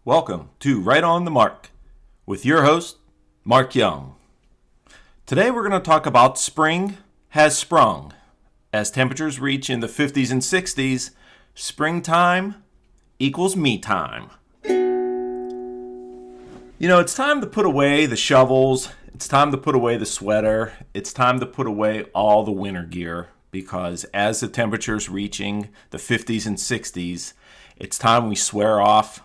Welcome to Right on the Mark with your host, Mark Young. Today we're going to talk about spring has sprung. As temperatures reach in the 50s and 60s, springtime equals me time. It's time to put away the shovels. It's time to put away the sweater. It's time to put away all the winter gear because as the temperatures reaching the 50s and 60s, it's time we swear off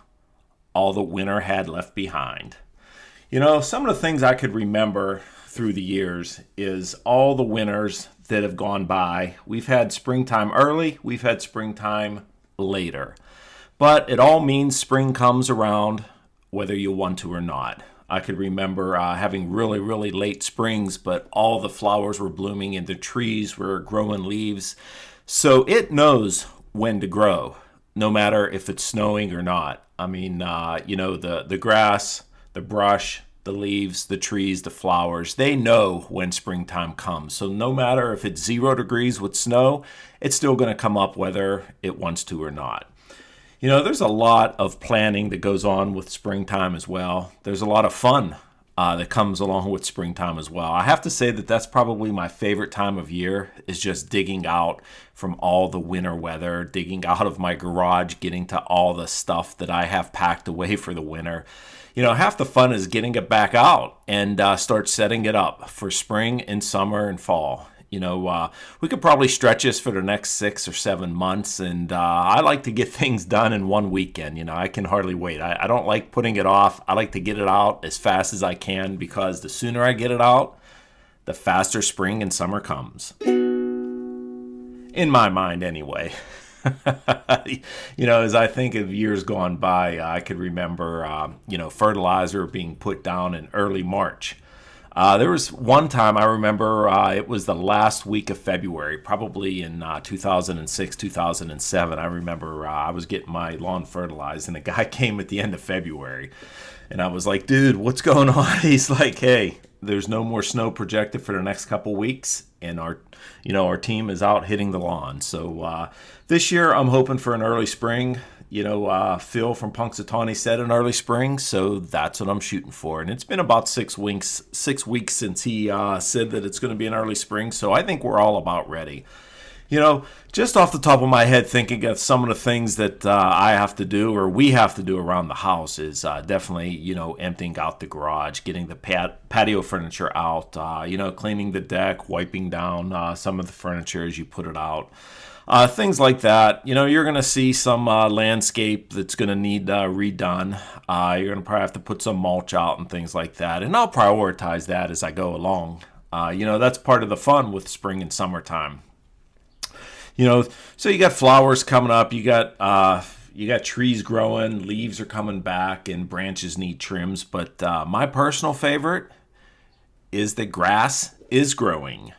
all the winter had left behind. Some of the things I could remember through the years is all the winters that have gone by. We've had springtime early, we've had springtime later. But it all means spring comes around whether you want to or not. I could remember having really, really late springs, but all the flowers were blooming and the trees were growing leaves. So it knows when to grow, no matter if it's snowing or not. The grass, the brush, the leaves, the trees, the flowers, they know when springtime comes. So no matter if it's 0 degrees with snow, it's still going to come up whether it wants to or not. There's a lot of planning that goes on with springtime as well. There's a lot of fun that comes along with springtime as well. I have to say that that's probably my favorite time of year, is just digging out from all the winter weather, digging out of my garage, getting to all the stuff that I have packed away for the winter. Half the fun is getting it back out and start setting it up for spring and summer and fall. We could probably stretch this for the next 6 or 7 months, and I like to get things done in one weekend. I can hardly wait. I don't like putting it off. I like to get it out as fast as I can because the sooner I get it out, the faster spring and summer comes. In my mind, anyway. As I think of years gone by, I could remember, fertilizer being put down in early March. There was one time I remember it was the last week of February, probably in 2006, 2007. I remember I was getting my lawn fertilized and a guy came at the end of February. And I was like, dude, what's going on? He's like, hey, there's no more snow projected for the next couple weeks. And our team is out hitting the lawn. So this year I'm hoping for an early spring. Phil from Punxsutawney said an early spring, so that's what I'm shooting for. And it's been about 6 weeks since he said that it's going to be an early spring, so I think we're all about ready. Just off the top of my head, thinking of some of the things that I have to do or we have to do around the house is definitely, emptying out the garage, getting the patio furniture out, cleaning the deck, wiping down some of the furniture as you put it out. Things like that. You're going to see some landscape that's going to need redone. You're going to probably have to put some mulch out and things like that. And I'll prioritize that as I go along. That's part of the fun with spring and summertime. So you got flowers coming up. You got trees growing. Leaves are coming back and branches need trims. But my personal favorite is the grass is growing.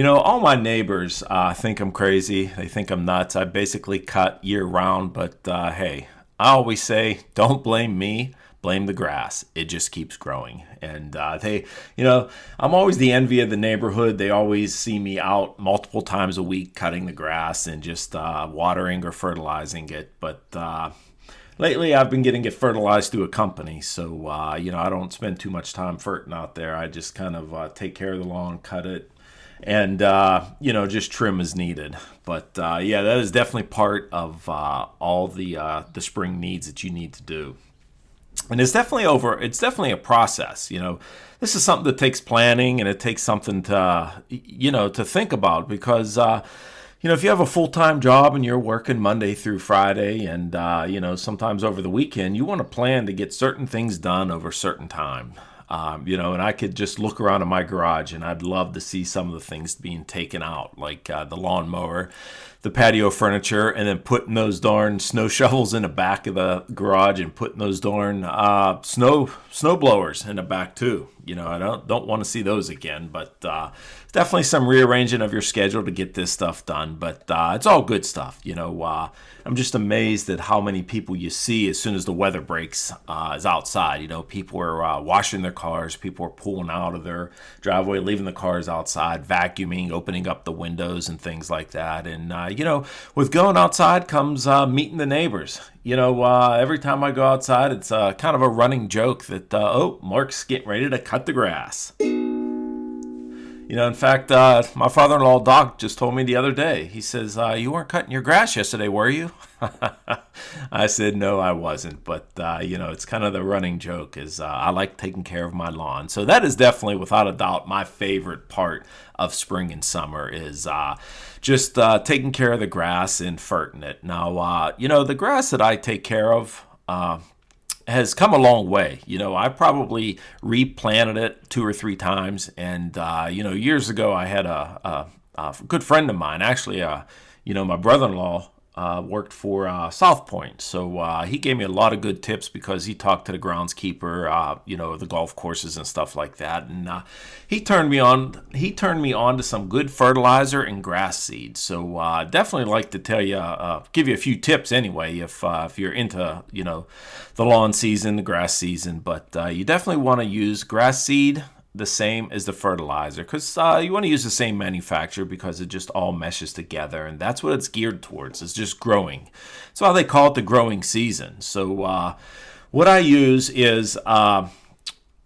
All my neighbors think I'm crazy. They think I'm nuts. I basically cut year round, but hey, I always say, don't blame me, blame the grass. It just keeps growing. And I'm always the envy of the neighborhood. They always see me out multiple times a week cutting the grass and just watering or fertilizing it. But lately, I've been getting it fertilized through a company, so I don't spend too much time ferting out there. I just kind of take care of the lawn, cut it, and just trim as needed. But that is definitely part of all the spring needs that you need to do. And it's definitely a process. This is something that takes planning, and it takes something to think about because if you have a full-time job and you're working Monday through Friday and sometimes over the weekend, you want to plan to get certain things done over certain time. And I could just look around in my garage and I'd love to see some of the things being taken out, like the lawnmower, the patio furniture, and then putting those darn snow shovels in the back of the garage and putting those darn snow blowers in the back too. I don't want to see those again, but definitely some rearranging of your schedule to get this stuff done. But it's all good stuff. I'm just amazed at how many people you see as soon as the weather breaks is outside. People are washing their cars. People are pulling out of their driveway, leaving the cars outside, vacuuming, opening up the windows and things like that. And, with going outside comes meeting the neighbors. Every time I go outside, it's kind of a running joke that, Mark's getting ready to cut the grass. In fact, my father-in-law, Doc, just told me the other day. He says, you weren't cutting your grass yesterday, were you? I said, no, I wasn't. But, it's kind of the running joke is I like taking care of my lawn. So that is definitely, without a doubt, my favorite part of spring and summer is just taking care of the grass and ferting it. Now, the grass that I take care of has come a long way. I probably replanted it 2 or 3 times. And, years ago, I had a good friend of mine, actually, my brother-in-law, worked for South Point. So he gave me a lot of good tips because he talked to the groundskeeper, the golf courses and stuff like that. And he turned me on to some good fertilizer and grass seed. So definitely like to tell you, give you a few tips anyway, if you're into, the lawn season, the grass season. But you definitely want to use grass seed the same as the fertilizer, because you want to use the same manufacturer because it just all meshes together, and that's what it's geared towards. It's just growing. That's why they call it the growing season. So what I use is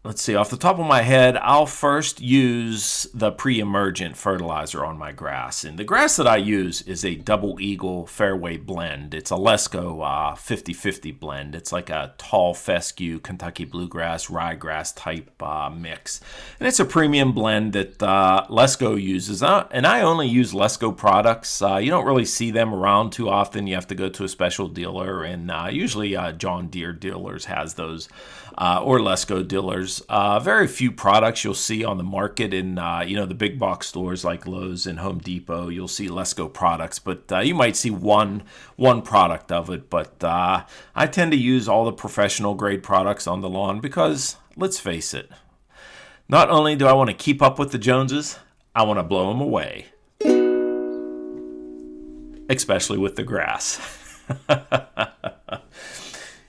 let's see, off the top of my head, I'll first use the pre-emergent fertilizer on my grass. And the grass that I use is a Double Eagle Fairway blend. It's a Lesco 50-50 blend. It's like a tall fescue, Kentucky bluegrass, ryegrass type mix. And it's a premium blend that Lesco uses. And I only use Lesco products. You don't really see them around too often. You have to go to a special dealer. And usually John Deere dealers has those, or Lesco dealers. Very few products you'll see on the market in the big box stores like Lowe's and Home Depot. You'll see Lesco products, but you might see one product of it. But I tend to use all the professional grade products on the lawn because, let's face it, not only do I want to keep up with the Joneses, I want to blow them away, especially with the grass.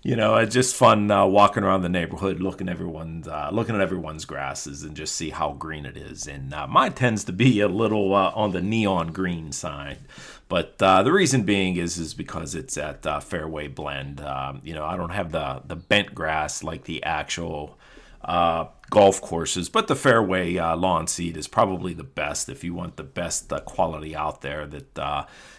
It's just fun walking around the neighborhood, looking at everyone's grasses and just see how green it is. And mine tends to be a little on the neon green side, but the reason being is because it's at Fairway blend. I don't have the bent grass like the actual golf courses, but the Fairway lawn seed is probably the best if you want the best quality out there that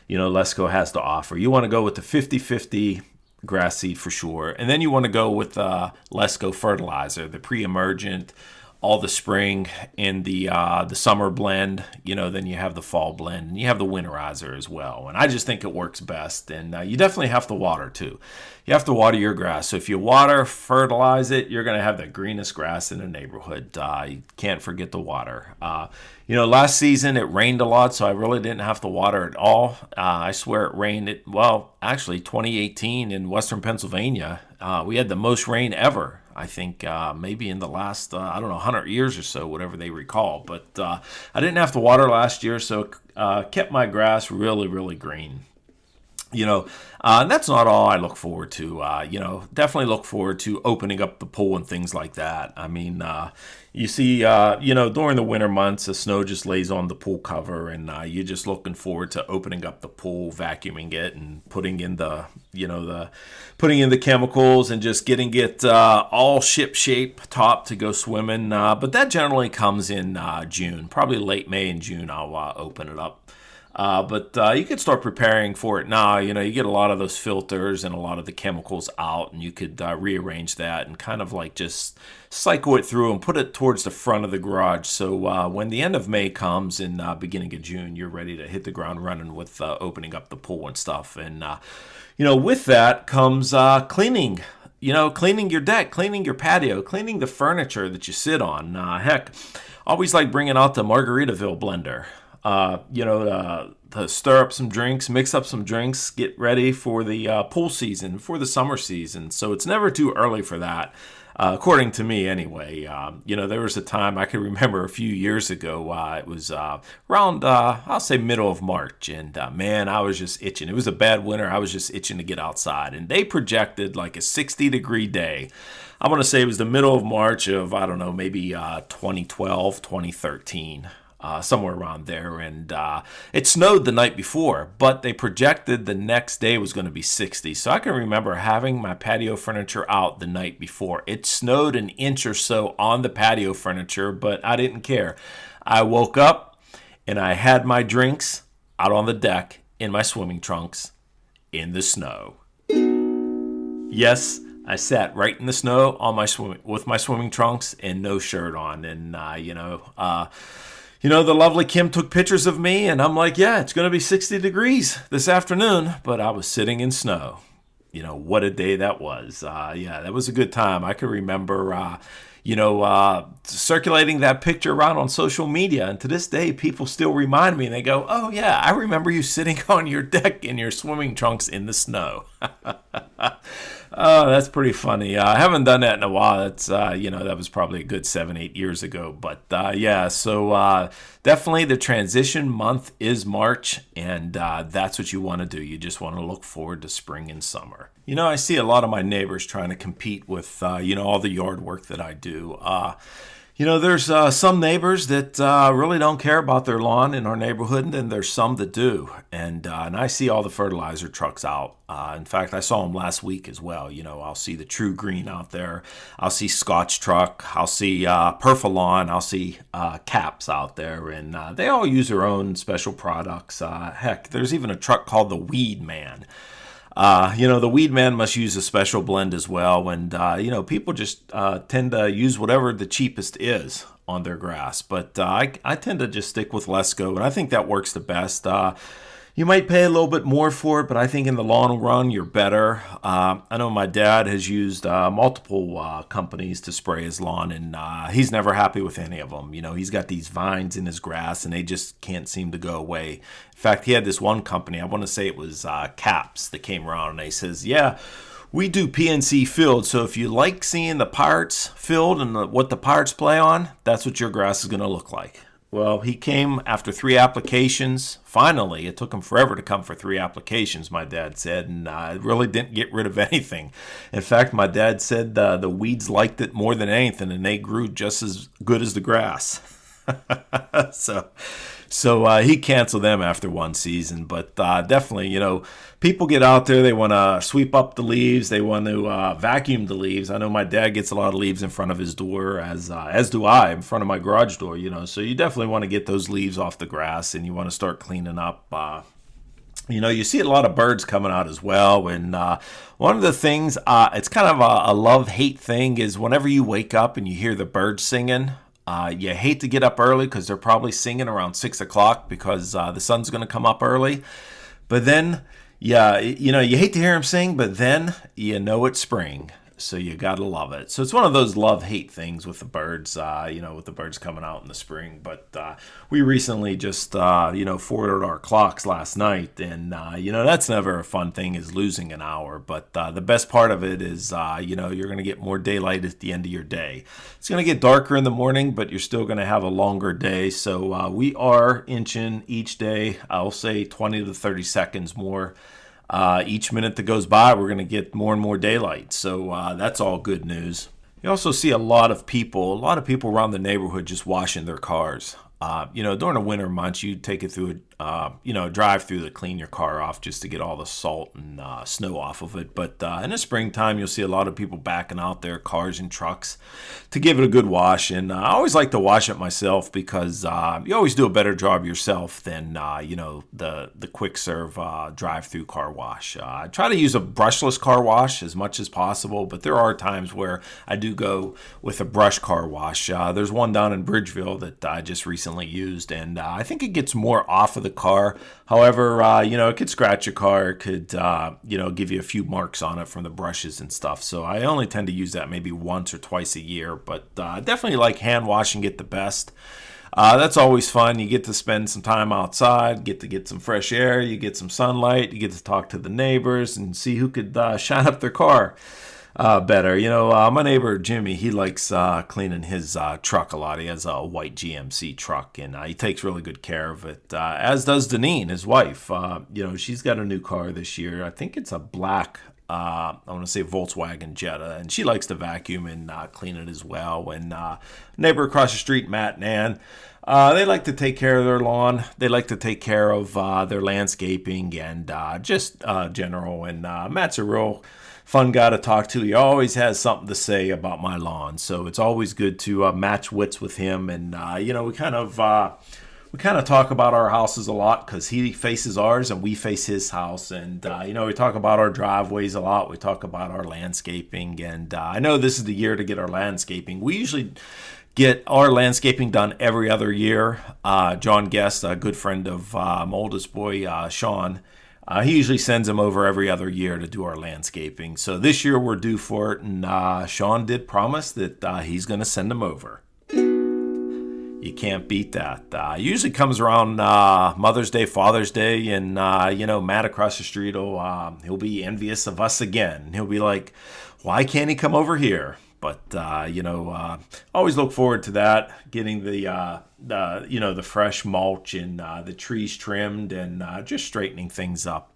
Lesco has to offer. You want to go with the 50-50 grass seed for sure. And then you want to go with Lesco fertilizer, the pre-emergent, all the spring and the summer blend. Then you have the fall blend and you have the winterizer as well. And I just think it works best. And you definitely have to water too. You have to water your grass. So if you fertilize it, you're going to have the greenest grass in the neighborhood. You can't forget the water. Last season it rained a lot, so I really didn't have to water at all. I swear it rained. Actually 2018 in Western Pennsylvania, we had the most rain ever. I think maybe in the last, 100 years or so, whatever they recall. But I didn't have to water last year, so kept my grass really, really green. And that's not all I look forward to. Definitely look forward to opening up the pool and things like that. I mean, you see, during the winter months, the snow just lays on the pool cover, and you're just looking forward to opening up the pool, vacuuming it, and putting in the chemicals and just getting it all ship shape top to go swimming. But that generally comes in June, probably late May and June. I'll open it up. But you could start preparing for it now. You get a lot of those filters and a lot of the chemicals out, and you could rearrange that and kind of like just cycle it through and put it towards the front of the garage. So when the end of May comes and beginning of June, you're ready to hit the ground running with opening up the pool and stuff. And, with that comes cleaning. Cleaning your deck, cleaning your patio, cleaning the furniture that you sit on. Heck, always like bringing out the Margaritaville blender. To stir up some drinks, mix up some drinks, get ready for the pool season, for the summer season. So it's never too early for that, according to me anyway. There was a time I can remember a few years ago, it was around, I'll say middle of March, and man, I was just itching. It was a bad winter. I was just itching to get outside, and they projected like a 60-degree day. I'm going to say it was the middle of March of, maybe 2012, 2013. somewhere around there. And it snowed the night before, but they projected the next day was going to be 60. So I can remember having my patio furniture out the night before. It snowed an inch or so on the patio furniture, but I didn't care. I woke up and I had my drinks out on the deck in my swimming trunks in the snow. Yes, I sat right in the snow on with my swimming trunks and no shirt on. And, the lovely Kim took pictures of me, and I'm like, yeah, it's going to be 60 degrees this afternoon, but I was sitting in snow. What a day that was. That was a good time. I can remember, circulating that picture around on social media. And to this day, people still remind me, and they go, oh, yeah, I remember you sitting on your deck in your swimming trunks in the snow. Oh, that's pretty funny. I haven't done that in a while. That's, that was probably a good 7-8 years ago. But so definitely the transition month is March, and that's what you want to do. You just want to look forward to spring and summer. I see a lot of my neighbors trying to compete with, all the yard work that I do. There's some neighbors that really don't care about their lawn in our neighborhood, and then there's some that do. And I see all the fertilizer trucks out. In fact, I saw them last week as well. I'll see the True Green out there. I'll see Scotch Truck. I'll see Perfalawn. I'll see Caps out there. And they all use their own special products. Heck, there's even a truck called the Weed Man. The Weed Man must use a special blend as well. And, people just tend to use whatever the cheapest is on their grass. But I tend to just stick with Lesco, and I think that works the best. You might pay a little bit more for it, but I think in the long run, you're better. I know my dad has used multiple companies to spray his lawn, and he's never happy with any of them. He's got these vines in his grass, and they just can't seem to go away. In fact, he had this one company, I want to say it was Caps, that came around, and they says, yeah, we do PNC field, so if you like seeing the Pirates field and what the Pirates play on, that's what your grass is going to look like. Well, he came after 3 applications. Finally, it took him forever to come for 3 applications, my dad said, and really didn't get rid of anything. In fact, my dad said the weeds liked it more than anything, and they grew just as good as the grass. So he canceled them after 1 season. But definitely, people get out there. They want to sweep up the leaves. They want to vacuum the leaves. I know my dad gets a lot of leaves in front of his door, as do I, in front of my garage door. So you definitely want to get those leaves off the grass, and you want to start cleaning up. You see a lot of birds coming out as well. And one of the things, it's kind of a love-hate thing, is whenever you wake up and you hear the birds singing, you hate to get up early because they're probably singing around 6 o'clock because the sun's going to come up early. But then, you hate to hear them sing, but then it's spring. So you got to love it. So it's one of those love-hate things with the birds, with the birds coming out in the spring. But we recently just, forwarded our clocks last night. And, that's never a fun thing, is losing an hour. But the best part of it is, you're going to get more daylight at the end of your day. It's going to get darker in the morning, but you're still going to have a longer day. So we are inching each day, I'll say 20 to 30 seconds more. Each minute that goes by, we're going to get more and more daylight. So that's all good news. You also see a lot of people around the neighborhood just washing their cars. During the winter months, you take it through a drive-through to clean your car off just to get all the salt and snow off of it. But in the springtime, you'll see a lot of people backing out their cars and trucks to give it a good wash. And I always like to wash it myself because you always do a better job yourself than, the quick serve drive-through car wash. I try to use a brushless car wash as much as possible, but there are times where I do go with a brush car wash. There's one down in Bridgeville that I just recently used, and I think it gets more off of the car. However, it could scratch your car. It could, give you a few marks on it from the brushes and stuff. So I only tend to use that maybe once or twice a year, but definitely like hand washing it the best. That's always fun. You get to spend some time outside, get to get some fresh air, you get some sunlight, you get to talk to the neighbors and see who could shine up their car better. My neighbor Jimmy, he likes cleaning his truck a lot. He has a white GMC truck, and he takes really good care of it, as does Deneen, his wife. She's got a new car this year. I think it's a black I want to say Volkswagen Jetta, and she likes to vacuum and clean it as well. And neighbor across the street, Matt and Ann, they like to take care of their lawn. They like to take care of their landscaping and just general. And Matt's a real fun guy to talk to. He always has something to say about my lawn, so it's always good to match wits with him. And we kind of talk about our houses a lot because he faces ours and we face his house. And, we talk about our driveways a lot. We talk about our landscaping. And I know this is the year to get our landscaping. We usually get our landscaping done every other year. John Guest, a good friend of my oldest boy, Sean, he usually sends him over every other year to do our landscaping. So this year we're due for it. And Sean did promise that he's going to send him over. You can't beat that. Usually comes around Mother's Day, Father's Day, and Matt across the street he'll be envious of us again. He'll be like, "Why can't he come over here?" But always look forward to that. Getting the fresh mulch and the trees trimmed and just straightening things up.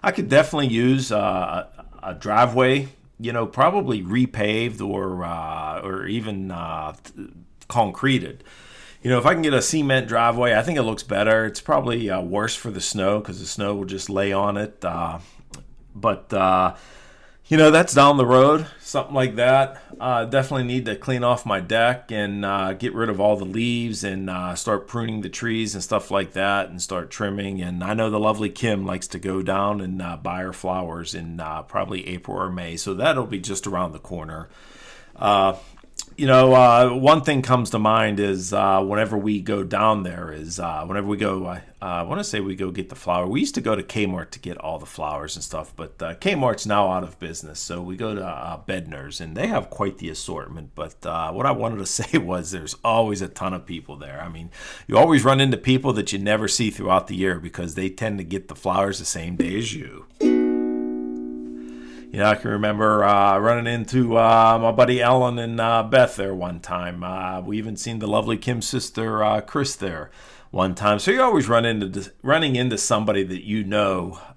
I could definitely use a driveway. Probably repaved or even concreted. If I can get a cement driveway, I think it looks better. It's probably worse for the snow because the snow will just lay on it. But that's down the road, something like that. Definitely need to clean off my deck and get rid of all the leaves and start pruning the trees and stuff like that and start trimming. And I know the lovely Kim likes to go down and buy her flowers in probably April or May. So that'll be just around the corner. One thing comes to mind is whenever we go down there whenever we go, I want to say we go get the flower. We used to go to Kmart to get all the flowers and stuff, but Kmart's now out of business. So we go to Bednar's, and they have quite the assortment. But what I wanted to say was there's always a ton of people there. I mean, you always run into people that you never see throughout the year because they tend to get the flowers the same day as you. I can remember running into my buddy Ellen and Beth there one time. We even seen the lovely Kim's sister, Chris, there one time. So you're always running into somebody that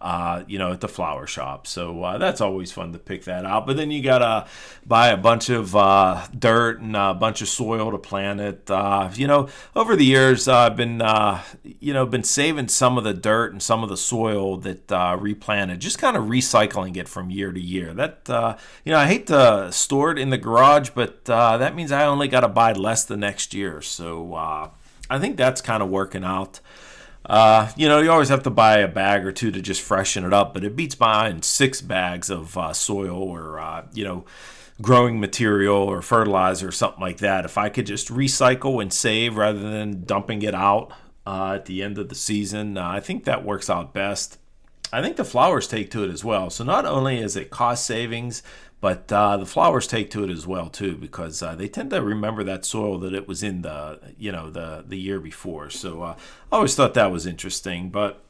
at the flower shop. So that's always fun to pick that out. But then you got to buy a bunch of dirt and a bunch of soil to plant it. Over the years, I've been saving some of the dirt and some of the soil that replanted, just kind of recycling it from year to year. That, I hate to store it in the garage, but that means I only got to buy less the next year. So I think that's kind of working out. You always have to buy a bag or two to just freshen it up, but it beats buying 6 bags of soil or, growing material or fertilizer or something like that. If I could just recycle and save rather than dumping it out at the end of the season, I think that works out best. I think the flowers take to it as well. So not only is it cost savings, but the flowers take to it as well too, because they tend to remember that soil that it was in the year before. So I always thought that was interesting. But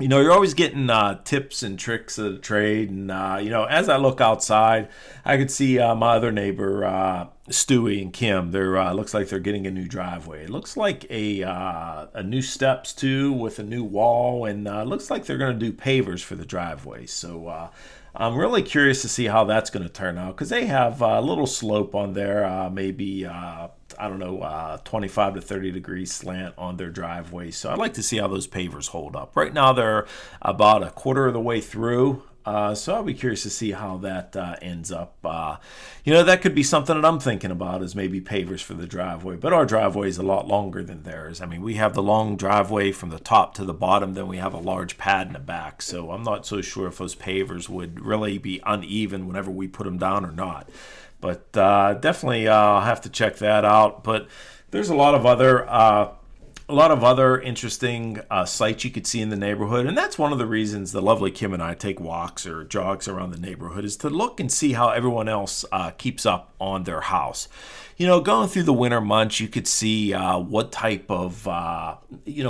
you're always getting tips and tricks of the trade. And as I look outside, I could see my other neighbor, Stewie and Kim. Looks like they're getting a new driveway. It looks like a new steps too, with a new wall, and looks like they're going to do pavers for the driveway. So I'm really curious to see how that's going to turn out because they have a little slope on there, maybe 25 to 30 degrees slant on their driveway. So I'd like to see how those pavers hold up. Right now they're about a quarter of the way through. So I'll be curious to see how that ends up. That could be something that I'm thinking about is maybe pavers for the driveway. But our driveway is a lot longer than theirs. I mean, we have the long driveway from the top to the bottom. Then we have a large pad in the back. So I'm not so sure if those pavers would really be uneven whenever we put them down or not. But definitely I'll have to check that out. But there's a lot of other interesting sights you could see in the neighborhood. And that's one of the reasons the lovely Kim and I take walks or jogs around the neighborhood is to look and see how everyone else keeps up on their house. Going through the winter months, you could see what type of you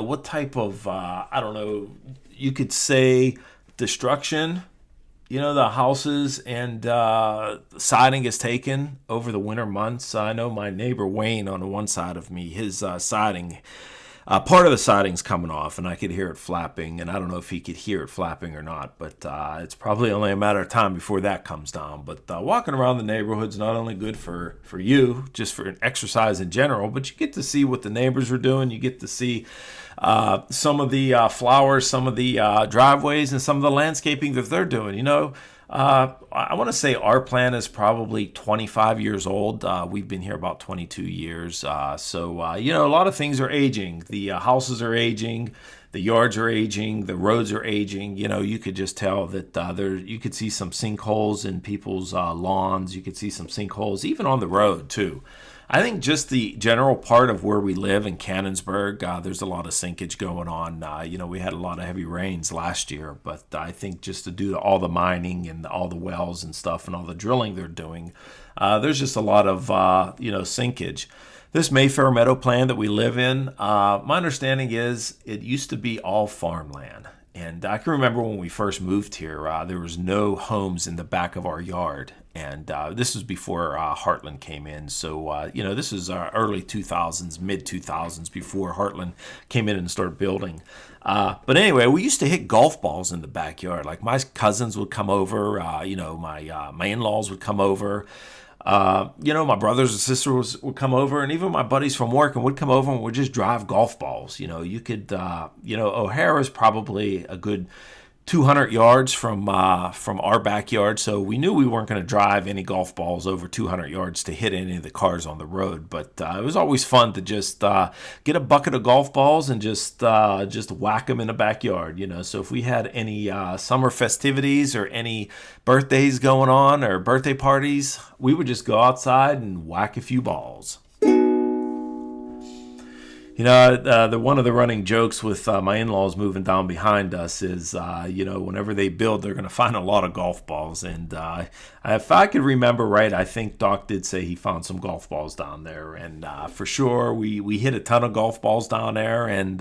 could say destruction, the houses and siding is taken over the winter months. I know my neighbor Wayne on the one side of me, his siding Part of the siding's coming off, and I could hear it flapping, and I don't know if he could hear it flapping or not, but it's probably only a matter of time before that comes down. But walking around the neighborhood's not only good for you, just for an exercise in general, but you get to see what the neighbors are doing. You get to see some of the flowers, some of the driveways, and some of the landscaping that they're doing. I want to say our plan is probably 25 years old. We've been here about 22 years. So a lot of things are aging. The houses are aging. The yards are aging. The roads are aging. You could just tell that you could see some sinkholes in people's lawns. You could see some sinkholes even on the road, too. I think just the general part of where we live in Cannonsburg, there's a lot of sinkage going on. We had a lot of heavy rains last year, but I think just due to all the mining and all the wells and stuff and all the drilling they're doing, there's just a lot of, sinkage. This Mayfair Meadow plan that we live in, my understanding is it used to be all farmland. And I can remember when we first moved here, there was no homes in the back of our yard. And this was before Heartland came in. So, this is early 2000s, mid 2000s, before Heartland came in and started building. But anyway, we used to hit golf balls in the backyard. Like my cousins would come over, my in-laws would come over. My brothers and sisters would come over, and even my buddies from work would come over and would just drive golf balls. You could, O'Hara's probably a good 200 yards from our backyard, so we knew we weren't going to drive any golf balls over 200 yards to hit any of the cars on the road. But it was always fun to just get a bucket of golf balls and just whack them in the backyard. So if we had any summer festivities or any birthdays going on or birthday parties, we would just go outside and whack a few balls. One of the running jokes with my in-laws moving down behind us is, whenever they build, they're going to find a lot of golf balls. And if I could remember right, I think Doc did say he found some golf balls down there. And for sure, we hit a ton of golf balls down there. And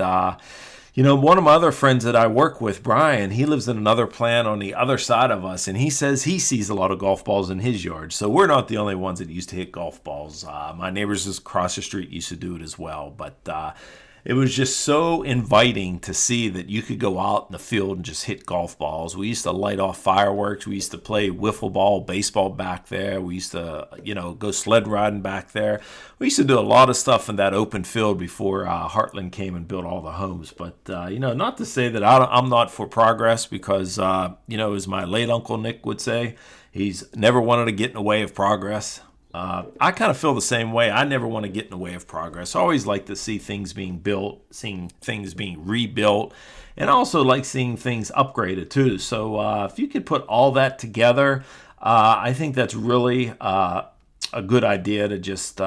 one of my other friends that I work with, Brian, he lives in another plant on the other side of us, and he says he sees a lot of golf balls in his yard. So we're not the only ones that used to hit golf balls. My neighbors across the street used to do it as well. But it was just so inviting to see that you could go out in the field and just hit golf balls. We used to light off fireworks. We used to play wiffle ball, baseball back there. We used to, go sled riding back there. We used to do a lot of stuff in that open field before Heartland came and built all the homes. But, not to say that I'm not for progress because, as my late Uncle Nick would say, he's never wanted to get in the way of progress. I kind of feel the same way. I never want to get in the way of progress. I always like to see things being built, seeing things being rebuilt, and I also like seeing things upgraded too. So if you could put all that together, I think that's really a good idea to just,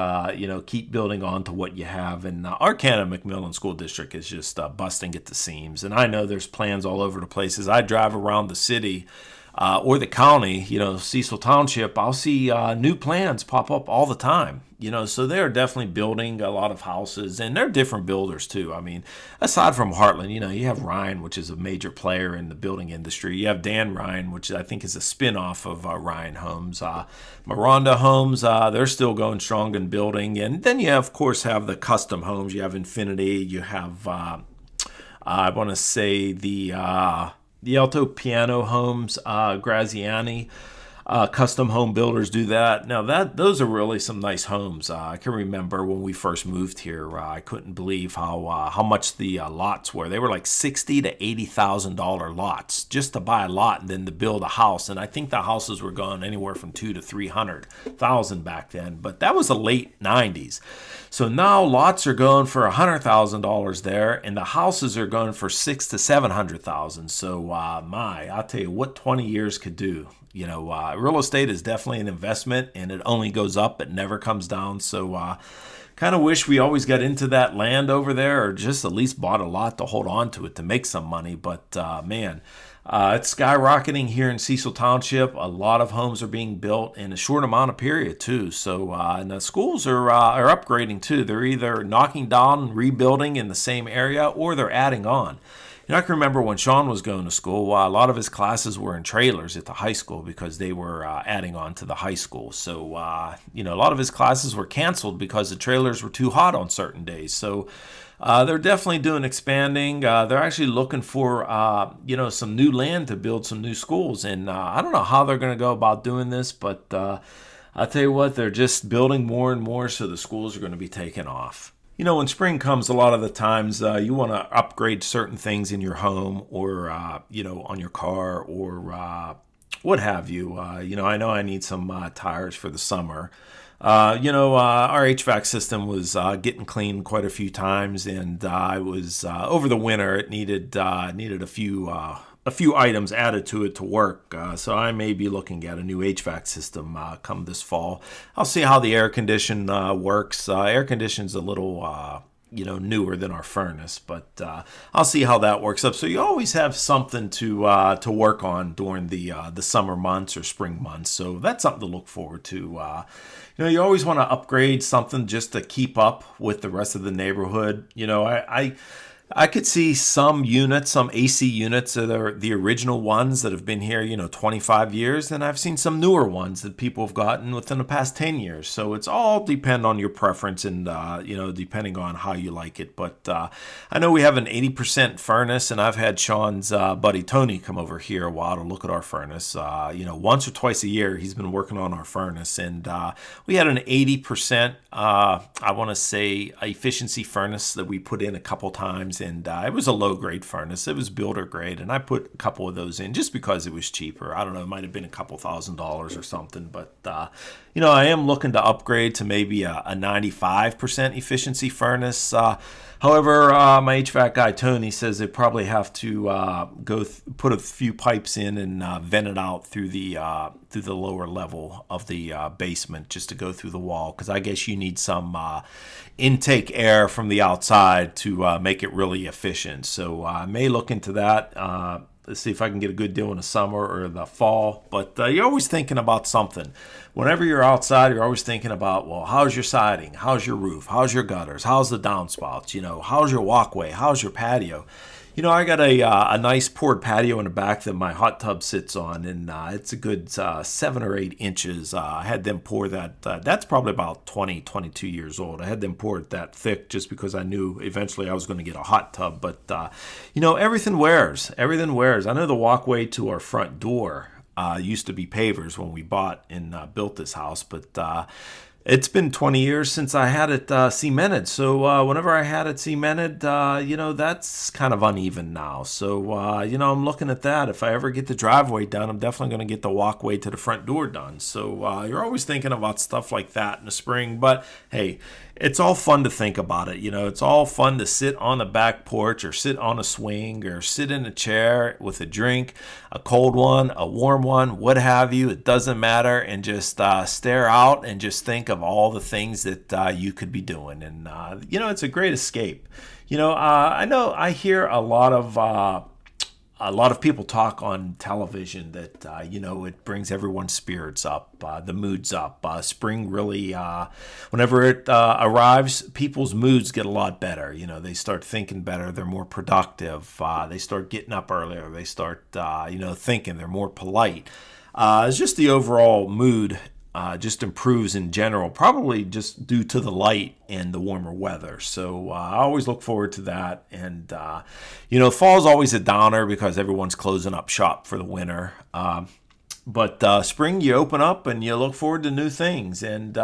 keep building on to what you have. And our Canada-McMillan School District is just busting at the seams. And I know there's plans all over the places. I drive around the city or the county, Cecil Township, I'll see new plans pop up all the time. So they're definitely building a lot of houses, and they're different builders too. I mean, aside from Heartland, you have Ryan, which is a major player in the building industry. You have Dan Ryan, which I think is a spin-off of Ryan Homes. Miranda Homes, they're still going strong in building. And then you, of course, have the custom homes. You have Infinity. You have, I want to say, the Alto Piano Homes, Graziani, custom home builders do that. Now those are really some nice homes. I can remember when we first moved here, I couldn't believe how much the lots were. They were like $60,000 to $80,000 lots just to buy a lot and then to build a house. And I think the houses were going anywhere from $200,000 to $300,000 back then. But that was the late '90s. So now lots are going for $100,000 there, and the houses are going for $600,000 to $700,000. So I'll tell you what 20 years could do. Real estate is definitely an investment, and it only goes up. It never comes down. So kind of wish we always got into that land over there, or just at least bought a lot to hold on to it to make some money. But it's skyrocketing here in Cecil Township. A lot of homes are being built in a short amount of period too. So and the schools are upgrading too. They're either knocking down and rebuilding in the same area, or they're adding on. I can remember when Sean was going to school, a lot of his classes were in trailers at the high school because they were adding on to the high school. So, a lot of his classes were canceled because the trailers were too hot on certain days. So, they're definitely doing expanding. They're actually looking for, some new land to build some new schools. And I don't know how they're going to go about doing this, but I'll tell you what, they're just building more and more, so the schools are going to be taking off. When spring comes, a lot of the times you want to upgrade certain things in your home or, on your car or what have you. I know I need some tires for the summer. Our HVAC system was getting cleaned quite a few times, and I was over the winter. It needed a few items added to it to work. So I may be looking at a new HVAC system come this fall. I'll see how the air condition works. Air condition's a little newer than our furnace, but I'll see how that works up. So you always have something to work on during the summer months or spring months. So that's something to look forward to. You always want to upgrade something just to keep up with the rest of the neighborhood. I could see some units, some AC units that are the original ones that have been here, 25 years. And I've seen some newer ones that people have gotten within the past 10 years. So it's all depend on your preference and, depending on how you like it. But I know we have an 80% furnace, and I've had Sean's buddy Tony come over here a while to look at our furnace. Once or twice a year, he's been working on our furnace. And we had an 80%, I want to say, efficiency furnace that we put in a couple times. And it was a low-grade furnace. It was builder grade, and I put a couple of those in just because it was cheaper. I don't know, it might have been a couple $1,000s or something. But, I am looking to upgrade to maybe a 95% efficiency furnace. However, my HVAC guy, Tony, says they probably have to put a few pipes in and vent it out through the lower level of the basement just to go through the wall, because I guess you need some intake air from the outside to make it really efficient. So I may look into that. Let's see if I can get a good deal in the summer or the fall. But you're always thinking about something. Whenever you're outside, you're always thinking about, well, how's your siding? How's your roof? How's your gutters? How's the downspouts? How's your walkway? How's your patio? I got a nice poured patio in the back that my hot tub sits on, and it's a good 7 or 8 inches. I had them pour that. That's probably about 22 years old. I had them pour it that thick just because I knew eventually I was going to get a hot tub. But, everything wears. Everything wears. I know the walkway to our front door used to be pavers when we bought and built this house, but it's been 20 years since I had it cemented. So whenever I had it cemented, that's kind of uneven now. So, I'm looking at that. If I ever get the driveway done, I'm definitely going to get the walkway to the front door done. So you're always thinking about stuff like that in the spring. But, hey, it's all fun to think about it. It's all fun to sit on the back porch or sit on a swing or sit in a chair with a drink, a cold one, a warm one, what have you. It doesn't matter. And just stare out and just think of all the things that you could be doing. And, it's a great escape. I know I hear a lot of people talk on television that, it brings everyone's spirits up, the moods up. Spring really, whenever it arrives, people's moods get a lot better. They start thinking better. They're more productive. They start getting up earlier. They start, thinking. They're more polite. It's just the overall mood just improves in general, probably just due to the light and the warmer weather. So I always look forward to that. And, fall's always a downer because everyone's closing up shop for the winter. But spring, you open up and you look forward to new things. And,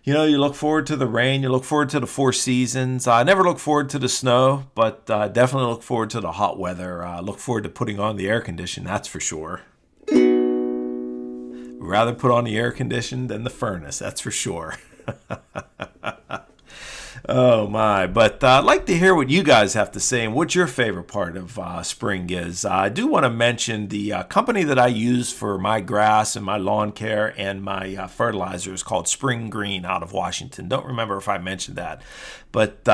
you look forward to the rain. You look forward to the 4 seasons. I never look forward to the snow, but definitely look forward to the hot weather. Look forward to putting on the air condition, that's for sure. Rather put on the air condition than the furnace, that's for sure. Oh my, but I'd like to hear what you guys have to say and what your favorite part of spring is. I do want to mention the company that I use for my grass and my lawn care and my fertilizer is called Spring Green out of Washington. Don't remember if I mentioned that, but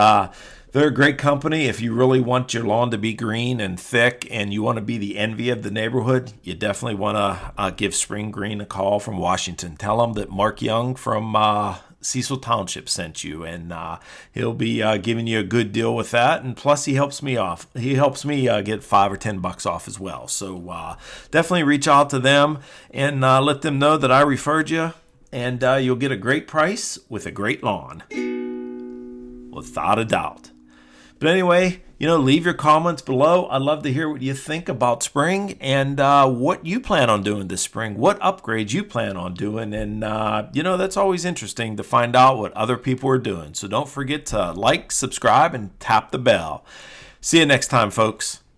they're a great company. If you really want your lawn to be green and thick and you want to be the envy of the neighborhood, you definitely want to give Spring Green a call from Washington. Tell them that Mark Young from Cecil Township sent you, and he'll be giving you a good deal with that. And plus, he helps me off. He helps me get $5 or $10 off as well. So definitely reach out to them and let them know that I referred you, and you'll get a great price with a great lawn, without a doubt. But anyway, leave your comments below. I'd love to hear what you think about spring and what you plan on doing this spring, what upgrades you plan on doing. And, that's always interesting to find out what other people are doing. So don't forget to like, subscribe, and tap the bell. See you next time, folks.